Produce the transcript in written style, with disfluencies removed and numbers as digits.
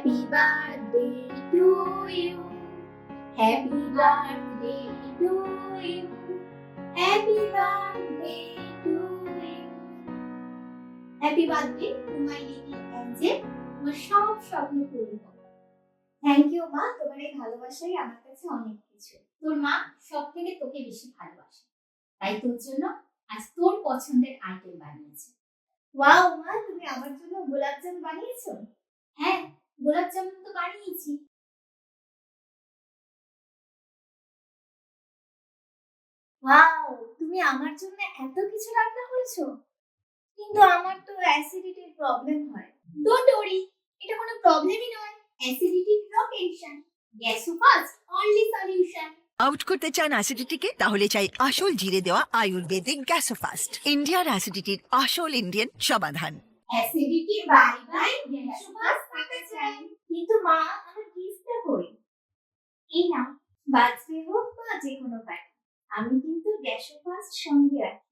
Happy birthday to you. Happy birthday to you. Happy birthday to you. Happy birthday to my little angel. তোমার সব স্বপ্ন পূরণ হোক। Thank you মা, তোমার এই ভালোবাসাই আমার কাছে অনেক কিছু। তোর মা সব থেকে তোকে বেশি ভালোবাসে, তাই তোর জন্য আজ তোর পছন্দের আইটেম বানিয়েছে। ওয়াও মা, তুমি আমার জন্য গোলাপ জামুন বানিয়েছো? হ্যাঁ, গোলাপ জামুন তো বানিয়েছি। ওয়াও, তুমি আমার জন্য এত কিছু রান্না করেছো। কিন্তু আমার তো অ্যাসিডিটির প্রবলেম হয়। ডোন্ট ওরি, এটা কোনো প্রবলেমই নয়। অ্যাসিডিটির no tension, Gasofas only solution. Out করতে চান অ্যাসিডিটিকে? তাহলে চাই আসল জিরে দেওয়া আয়ুর্বেদিক গ্যাসোফাস্ট, ইন্ডিয়ার অ্যাসিডিটির আসল ইন্ডিয়ান সমাধান। অ্যাসিডিটি বাই বাই, গ্যাসোফাস থাকা চাই। কিন্তু মা, আমার গিফটটা কই? এই নাও, বার্থডে হোক বা যে কোনো পার্টি, আমি কিন্তু গ্যাসোফাস সঙ্গে রাখি।